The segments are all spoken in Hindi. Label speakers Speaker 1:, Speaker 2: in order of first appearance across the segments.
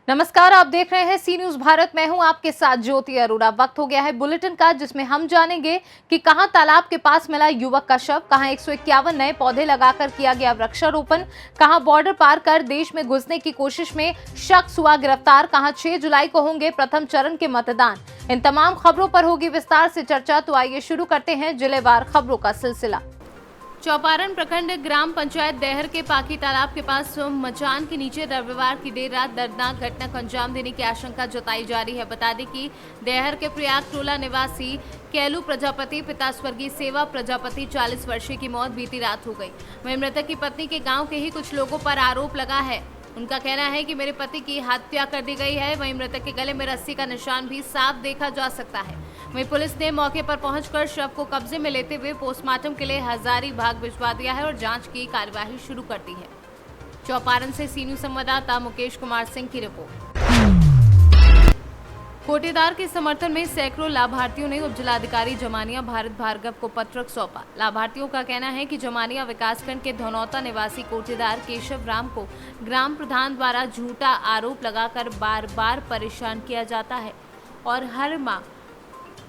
Speaker 1: नमस्कार, आप देख रहे हैं सी न्यूज भारत। मैं हूं आपके साथ ज्योति अरोड़ा। वक्त हो गया है बुलेटिन का, जिसमें हम जानेंगे कि कहां तालाब के पास मिला युवक का शव, कहां 151 नए पौधे लगाकर किया गया वृक्षारोपण, कहां बॉर्डर पार कर देश में घुसने की कोशिश में शख्स हुआ गिरफ्तार, कहां 6 जुलाई को होंगे प्रथम चरण के मतदान। इन तमाम खबरों पर होगी विस्तार से चर्चा। तो आइए शुरू करते हैं जिलेवार खबरों का सिलसिला। चौपारण प्रखंड ग्राम पंचायत देहर के पाकी तालाब के पास मचान के नीचे रविवार की देर रात दर्दनाक घटना को अंजाम देने की आशंका जताई जा रही है। बता दें कि देहर के प्रयाग टोला निवासी कैलू प्रजापति पिता स्वर्गीय सेवा प्रजापति 40 वर्षीय की मौत बीती रात हो गई। वहीं मृतक की पत्नी के गाँव के ही कुछ लोगों पर आरोप लगा है। उनका कहना है कि मेरे पति की हत्या कर दी गई है। वहीं मृतक के गले में रस्सी का निशान भी साफ देखा जा सकता है। वहीं पुलिस ने मौके पर पहुंचकर शव को कब्जे में लेते हुए पोस्टमार्टम के लिए हजारीबाग भिजवा दिया है और जांच की कार्यवाही शुरू कर दी है। चौपारण से सी न्यूज संवाददाता मुकेश कुमार सिंह की रिपोर्ट। कोटेदार के समर्थन में सैकड़ों लाभार्थियों ने उपजिलाधिकारी जमानिया भारत भार्गव को पत्र सौंपा। लाभार्थियों का कहना है कि जमानिया विकासखंड के धनौता निवासी कोटेदार केशव राम को ग्राम प्रधान द्वारा झूठा आरोप लगाकर बार बार परेशान किया जाता है और हर माह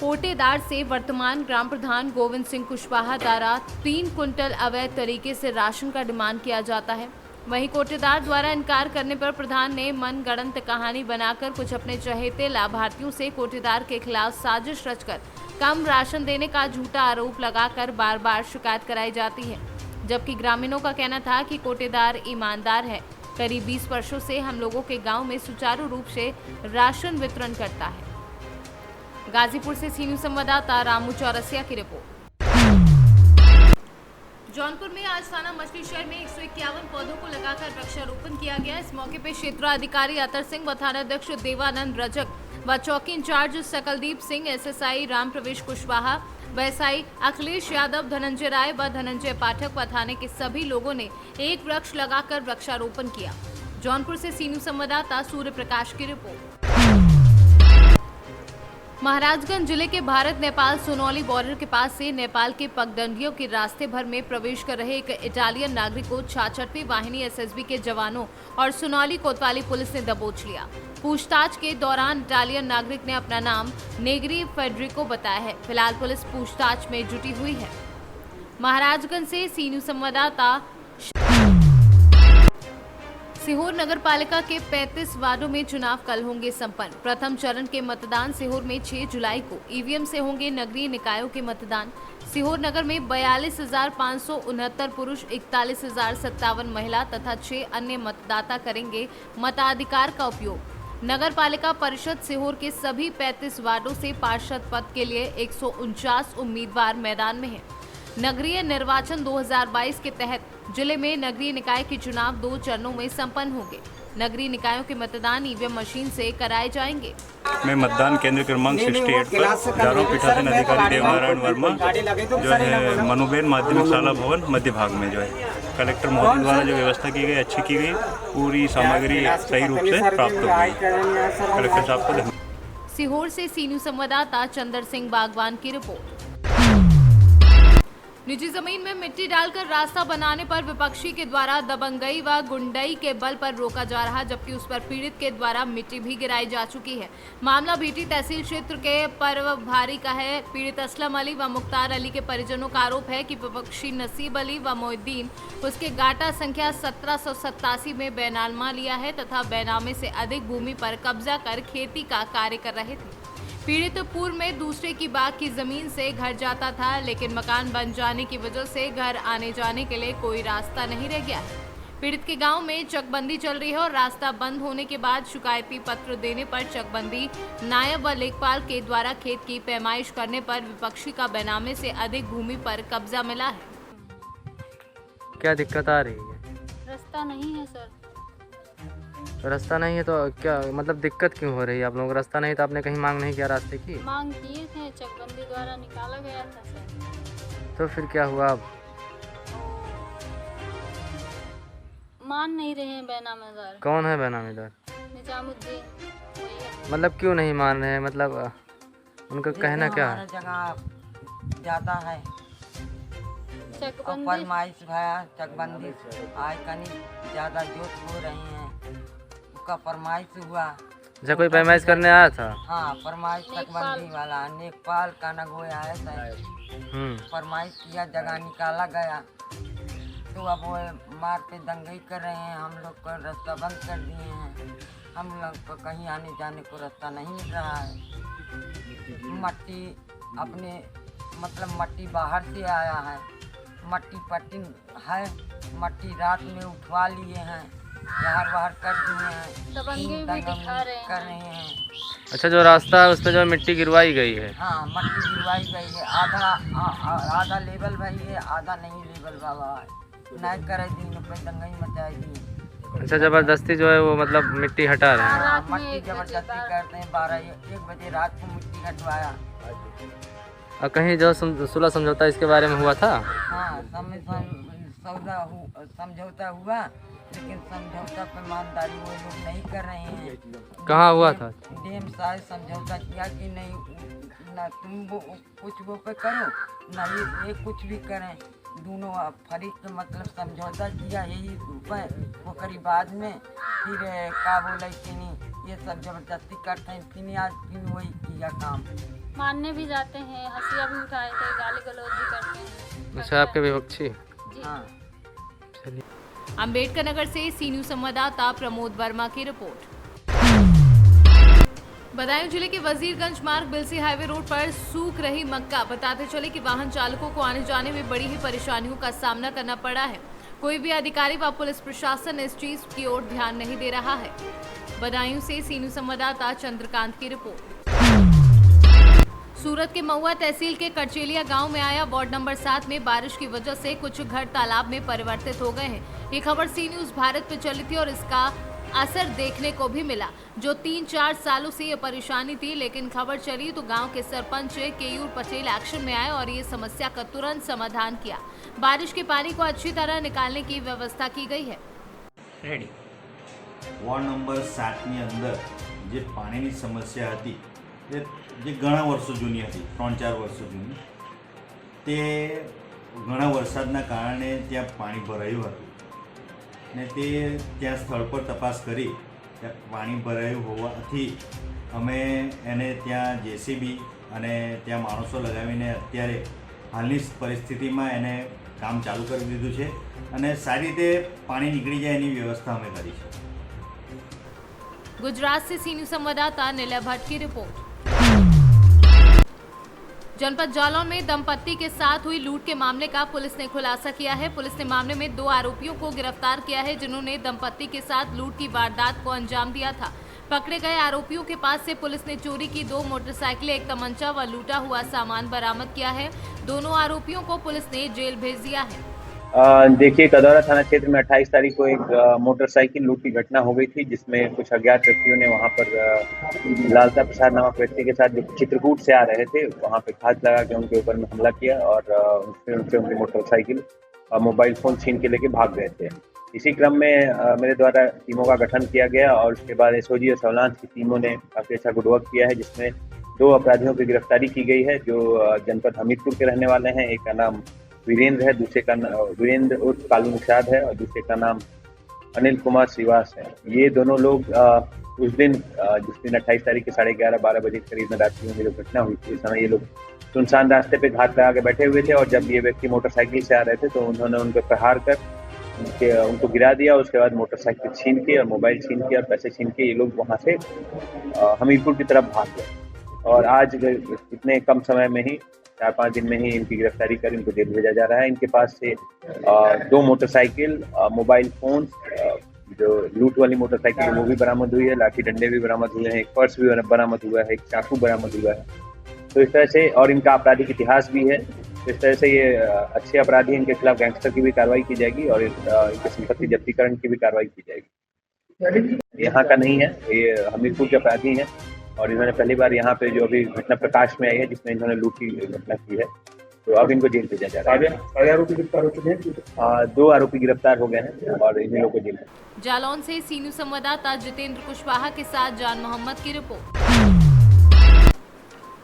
Speaker 1: कोटेदार से वर्तमान ग्राम प्रधान गोविंद सिंह कुशवाहा द्वारा 3 कुंटल अवैध तरीके से राशन का डिमांड किया जाता है। वहीं कोटेदार द्वारा इनकार करने पर प्रधान ने मनगढ़ंत कहानी बनाकर कुछ अपने चहेते लाभार्थियों से कोटेदार के खिलाफ साजिश रचकर कम राशन देने का झूठा आरोप लगाकर बार बार शिकायत कराई जाती है। जबकि ग्रामीणों का कहना था कि कोटेदार ईमानदार है, करीब 20 वर्षों से हम लोगों के गाँव में सुचारू रूप से राशन वितरण करता है। गाजीपुर से सी न्यूज संवाददाता रामू चौरसिया की रिपोर्ट। जौनपुर में आज थाना मछली शहर में 151 पौधों को लगाकर वृक्षारोपण किया गया। इस मौके पर क्षेत्राधिकारी अतर सिंह व थानाध्यक्ष देवानंद रजक व चौकी इंचार्ज सकलदीप सिंह, एसएसआई राम प्रवेश कुशवाहा, वैसाई अखिलेश यादव, धनंजय राय व धनंजय पाठक व थाने के सभी लोगों ने एक वृक्ष लगाकर वृक्षारोपण किया। जौनपुर से सी न्यूज संवाददाता सूर्य प्रकाश की रिपोर्ट। महाराजगंज जिले के भारत नेपाल सोनौली बॉर्डर के पास से नेपाल के पगडंडियों के रास्ते भर में प्रवेश कर रहे एक इटालियन नागरिक को 66वीं वाहिनी एसएसबी के जवानों और सोनौली कोतवाली पुलिस ने दबोच लिया। पूछताछ के दौरान इटालियन नागरिक ने अपना नाम नेग्री फेडरिको बताया है। फिलहाल पुलिस पूछताछ में जुटी हुई है। महाराजगंज से सी न्यूज संवाददाता। सीहोर नगर पालिका के 35 वार्डों में चुनाव कल होंगे संपन्न। प्रथम चरण के मतदान सीहोर में 6 जुलाई को। ईवीएम से होंगे नगरीय निकायों के मतदान। सीहोर नगर में 42,569 पुरुष, 41,057 महिला तथा 6 अन्य मतदाता करेंगे मताधिकार का उपयोग। नगर पालिका परिषद सीहोर के सभी 35 वार्डों से पार्षद पद के लिए 149 उम्मीदवार मैदान में हैं। नगरीय निर्वाचन 2022 के तहत जिले में नगरीय निकाय के चुनाव 2 चरणों में संपन्न होंगे। नगरीय निकायों के मतदान ईवीएम मशीन से कराए जाएंगे।
Speaker 2: मैं मतदान केंद्र क्रमांक 68 पर जारो पीठासीन अधिकारी देवनारायण वर्मा जो है मनोबेन माध्यमिक शाला भवन मध्य भाग में जो है कलेक्टर महोदय द्वारा जो व्यवस्था की गई, अच्छी की गई, पूरी सामग्री सही रूप से प्राप्त हो गई। कलेक्टर साहब को धन्यवाद।
Speaker 1: सीहोर से सी न्यूज संवाददाता चंदर सिंह बागवान की रिपोर्ट। निजी जमीन में मिट्टी डालकर रास्ता बनाने पर विपक्षी के द्वारा दबंगई व गुंडई के बल पर रोका जा रहा, जबकि उस पर पीड़ित के द्वारा मिट्टी भी गिराई जा चुकी है। मामला भीटी तहसील क्षेत्र के पर्व भारी का है। पीड़ित असलम अली व मुख्तार अली के परिजनों का आरोप है कि विपक्षी नसीब अली व मोहिद्दीन उसके गाटा संख्या 1787 में बैनामा लिया है तथा बैनामे से अधिक भूमि पर कब्जा कर खेती का कार्य कर रहे थे। पीड़ित पूर्व में दूसरे की बाग की जमीन से घर जाता था, लेकिन मकान बन जाने की वजह से घर आने जाने के लिए कोई रास्ता नहीं रह गया है। पीड़ित के गांव में चकबंदी चल रही है और रास्ता बंद होने के बाद शिकायती पत्र देने पर चकबंदी नायब व लेखपाल के द्वारा खेत की पैमाइश करने पर विपक्षी का बैनामे से अधिक भूमि पर कब्जा मिला है।
Speaker 3: क्या दिक्कत आ रही है?
Speaker 4: रास्ता नहीं है सर।
Speaker 3: रास्ता नहीं है तो क्या मतलब दिक्कत क्यों हो रही है आप लोगों को? रास्ता नहीं तो आपने कहीं मांग नहीं किया रास्ते की?
Speaker 4: मांग किए थे, चकबंदी द्वारा निकाला गया था सर।
Speaker 3: तो फिर क्या हुआ? अब
Speaker 4: मान नहीं रहे हैं बैनामेदार।
Speaker 3: कौन है बैनामेदार?
Speaker 4: निजामुद्दीन।
Speaker 3: मतलब क्यों नहीं मान रहे हैं? मतलब उनका कहना क्या है?
Speaker 5: जगह ज़्यादा है
Speaker 4: चकबंदी
Speaker 5: फरमाइश भया चकबंदी आय कनी ज़्यादा जोत हो रही हैं का फरमाइश हुआ।
Speaker 3: अच्छा, कोई पैमाइश करने आया था?
Speaker 5: हाँ, फरमाइश तकबंदी वाला नेपाल का नगोया है सर। फरमाइश किया, जगह निकाला गया, तो अब वो मारते दंगई कर रहे हैं। हम लोग का रास्ता बंद कर दिए हैं। हम लोग को कहीं आने जाने को रास्ता नहीं मिल रहा है। मट्टी अपने मतलब मट्टी बाहर से आया है, मट्टी पट्टी है, मट्टी रात में उठवा लिए हैं, बाहर बाहर कर दिए हैं,
Speaker 4: दबंगी भी दिखा रहे
Speaker 5: कर रहे हैं।
Speaker 3: अच्छा, जो रास्ता है उस पर जो मिट्टी गिरवाई गई है?
Speaker 5: हाँ, मट्टी गिरवाई गई है। आधा लेवल भाई है, आधा नहीं लेवल बाबा है। नहीं करे दिन पे दंगई मचाएगी।
Speaker 3: अच्छा, जबरदस्ती जो है वो मतलब मिट्टी हटा रहे हैं?
Speaker 5: हाँ, मट्टी जबरदस्ती करते हैं। 12-1 बजे रात को मिट्टी हटवाया।
Speaker 3: और कहीं जो सुलह समझौता इसके बारे में हुआ था?
Speaker 5: हाँ, समझौता हुआ, लेकिन समझौता पर ईमानदारी वो लोग नहीं कर रहे हैं।
Speaker 3: कहाँ हुआ था?
Speaker 5: डीएम साहब समझौता किया कि नहीं, ना तुम वो कुछ वो पे करो, ना ये कुछ भी करें। दोनों फरीक मतलब समझौता किया, यही ऊपर वो करी बाद में फिर का बोले कि नहीं, ये सब जबरदस्ती करते हैं। फिर आज फिर वही किया काम।
Speaker 4: मारने भी जाते हैं, हंसिया भी उठाए थे, गाली गलौज भी करते हैं।
Speaker 3: अच्छा, आपके विपक्षी?
Speaker 5: हाँ।
Speaker 1: अंबेडकर नगर से सी न्यूज संवाददाता प्रमोद वर्मा की रिपोर्ट। बदायूं जिले के वजीरगंज मार्ग बिलसी हाईवे रोड पर सूख रही मक्का। बताते चले कि वाहन चालकों को आने जाने में बड़ी ही परेशानियों का सामना करना पड़ा है। कोई भी अधिकारी व पुलिस प्रशासन इस चीज की ओर ध्यान नहीं दे रहा है। बदायूं से सी न्यूज संवाददाता चंद्रकांत की रिपोर्ट। सूरत के महुआ तहसील के कचेलिया गांव में आया वार्ड नंबर 7 में बारिश की वजह से कुछ घर तालाब में परिवर्तित हो गए हैं। ये खबर सी न्यूज भारत पे चली थी और इसका असर देखने को भी मिला। जो 3-4 सालों से ये परेशानी थी, लेकिन खबर चली तो गांव के सरपंच केयूर पटेल एक्शन में आए और ये समस्या का तुरंत समाधान किया। बारिश के पानी को अच्छी तरह निकालने की व्यवस्था की गई है।
Speaker 6: वॉर्ड नंबर 7 ની અંદર જે પાણીની સમસ્યા હતી જે ઘણા વર્ષો જૂની હતી, 3-4 વર્ષો જૂની, તે ઘણા વરસાદના કારણે ત્યાં પાણી ભરાયું હતું ને તે ત્યાં સ્થળ પર તપાસ કરી ત્યાં પાણી ભરાયું હોવાથી અમે એને ત્યાં જેસીબી અને ત્યાં માણસો લગાવીને અત્યારે હાલની પરિસ્થિતિમાં એને કામ ચાલુ કરી દીધું છે અને સારી રીતે પાણી નીકળી જાય એની વ્યવસ્થા અમે કરી છે।
Speaker 1: गुजरात से सी न्यूज संवाददाता नीला भट्ट की रिपोर्ट। जनपद जालौन में दंपत्ति के साथ हुई लूट के मामले का पुलिस ने खुलासा किया है। पुलिस ने मामले में 2 आरोपियों को गिरफ्तार किया है, जिन्होंने दंपत्ति के साथ लूट की वारदात को अंजाम दिया था। पकड़े गए आरोपियों के पास से पुलिस ने चोरी की 2 मोटरसाइकिलें, 1 तमंचा व लूटा हुआ सामान बरामद किया है। दोनों आरोपियों को पुलिस ने जेल भेज दिया है।
Speaker 7: देखिए, कदौरा थाना क्षेत्र में 28 तारीख को एक मोटरसाइकिल लूट की घटना हो गई थी, जिसमें कुछ अज्ञात व्यक्तियों ने वहां पर लालता प्रसाद नामक व्यक्ति के साथ जो चित्रकूट से आ रहे थे, वहां पे घात लगा के उनके ऊपर में हमला किया और उनसे उनकी मोटरसाइकिल और मोबाइल फ़ोन छीन के लेके भाग गए थे। इसी क्रम में मेरे द्वारा टीमों का गठन किया गया और उसके बाद एसओजी और सर्विलांस की टीमों ने काफ़ी अच्छा गुडवर्क किया है, जिसमें 2 अपराधियों की गिरफ्तारी की गई है, जो जनपद हमीरपुर के रहने वाले हैं। एक का नाम वीरेंद्र है, दूसरे का वीरेंद्र उर्फ कालू निषाद है और दूसरे का नाम अनिल कुमार श्रीवास है। ये दोनों लोग उस दिन जिस दिन 28 तारीख के 11:30-12 बजे के करीब में रात्रि में जो घटना हुई थी, इस समय ये लोग सुनसान रास्ते पे घात लगा के बैठे हुए थे और जब ये व्यक्ति मोटरसाइकिल से आ रहे थे तो उन्होंने उन पर प्रहार कर उनको गिरा दिया। उसके बाद मोटरसाइकिल छीन के और मोबाइल छीन के और पैसे छीन के ये लोग वहाँ से हमीरपुर की तरफ भाग गए और आज इतने कम समय में ही 4-5 दिन में ही इनकी गिरफ्तारी कर इनको जेल भेजा जा रहा है। इनके पास से 2 मोटरसाइकिल, मोबाइल फोन, जो लूट वाली मोटरसाइकिल वो भी बरामद हुई है, लाठी डंडे भी बरामद हुए हैं, एक पर्स भी बरामद हुआ है, एक चाकू बरामद हुआ है। तो इस तरह से और इनका आपराधिक इतिहास भी है, तो इस तरह से ये अच्छे अपराधी, इनके खिलाफ गैंगस्टर की भी कार्रवाई की जाएगी और इनके संपत्ति जब्तीकरण की भी कार्रवाई की जाएगी। यहाँ का नहीं है, ये हमीरपुर के अपराधी हैं और इन्होंने पहली बार यहाँ पे जो अभी घटना प्रकाश में आई है जिसमें इन्होंने लूट की घटना की है, तो अब इनको जेल भेजा जा रहा है। 2 आरोपी गिरफ्तार हो चुके हैं? 2 आरोपी गिरफ्तार हो गए हैं और इन्हीं लोगों को जेल।
Speaker 1: जालौन से सी न्यूज संवाददाता जितेंद्र कुशवाहा के साथ जान मोहम्मद की रिपोर्ट।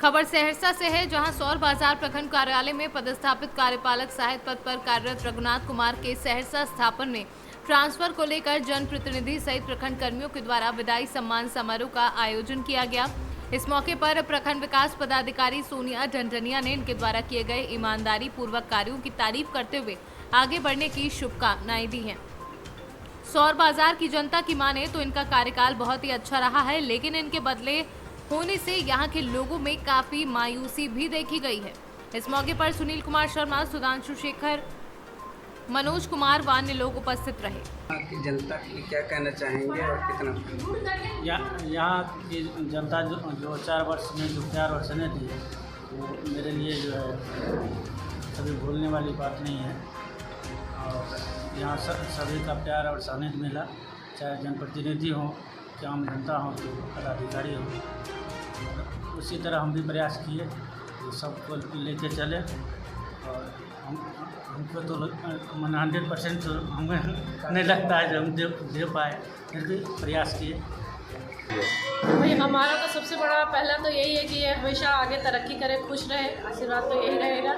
Speaker 1: खबर सहरसा से है, जहां सौर बाजार प्रखंड कार्यालय में पदस्थापित कार्यपालक सहायक पद पर कार्यरत रघुनाथ कुमार के सहरसा स्थापन में ट्रांसफर को लेकर जनप्रतिनिधि सहित प्रखंड कर्मियों के द्वारा विदाई सम्मान समारोह का आयोजन किया गया। इस मौके पर प्रखंड विकास पदाधिकारी सोनिया ढंढनिया ने इनके द्वारा किए गए ईमानदारी पूर्वक कार्यों की तारीफ करते हुए आगे बढ़ने की शुभकामनाएं दी हैं। सौर बाजार की जनता की माने तो इनका कार्यकाल बहुत ही अच्छा रहा है, लेकिन इनके बदले होने से यहाँ के लोगों में काफी मायूसी भी देखी गई है। इस मौके पर सुनील कुमार शर्मा, सुधांशु शेखर, मनोज कुमार व अन्य लोग उपस्थित रहे।
Speaker 8: की जनता की क्या कहना चाहेंगे और कितना
Speaker 9: यहाँ की जनता जो 4 वर्ष में जो प्यार और स्नेह दी वो मेरे लिए जो है कभी भूलने वाली बात नहीं है। और यहाँ सभी का प्यार और स्नेह मिला, चाहे जनप्रतिनिधि हो, चाहे आम जनता हो, तो पदाधिकारी हो। उसी तरह हम भी प्रयास किए कि सबको लेके चले और हमको तो 100% हमें नहीं लगता है जो हम दे पाए, फिर भी प्रयास किए।
Speaker 10: भाई हमारा तो सबसे बड़ा पहला तो यही है कि ये हमेशा आगे तरक्की करे, खुश रहे, आशीर्वाद तो यही रहेगा।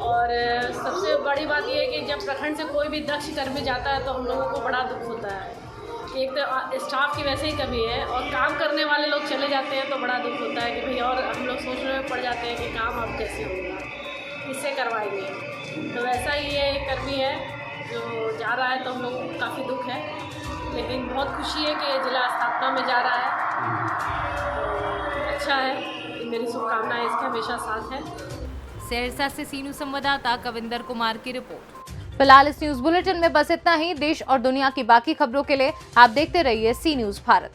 Speaker 10: और सबसे बड़ी बात ये है कि जब प्रखंड से कोई भी दक्ष कर्मी जाता है तो हम लोगों को बड़ा दुख होता है। एक तो स्टाफ की वैसे ही कमी है और काम करने वाले लोग चले जाते हैं तो बड़ा दुख होता है कि भाई, और हम लोग सोचने में पड़ जाते हैं कि काम अब कैसे होगा, किससे करवाएंगे। तो वैसा ही ये एक कर्मी है जो जा रहा है तो हम लोग को काफ़ी दुख है, लेकिन बहुत खुशी है कि ये जिला स्थापना में जा रहा है। अच्छा है, मेरी शुभकामनाएं इसके हमेशा साथ है।
Speaker 1: सहरसा से सीनू संवाददाता कविंदर कुमार की रिपोर्ट। फिलहाल इस न्यूज बुलेटिन में बस इतना ही। देश और दुनिया की बाकी खबरों के लिए आप देखते रहिए सी न्यूज भारत।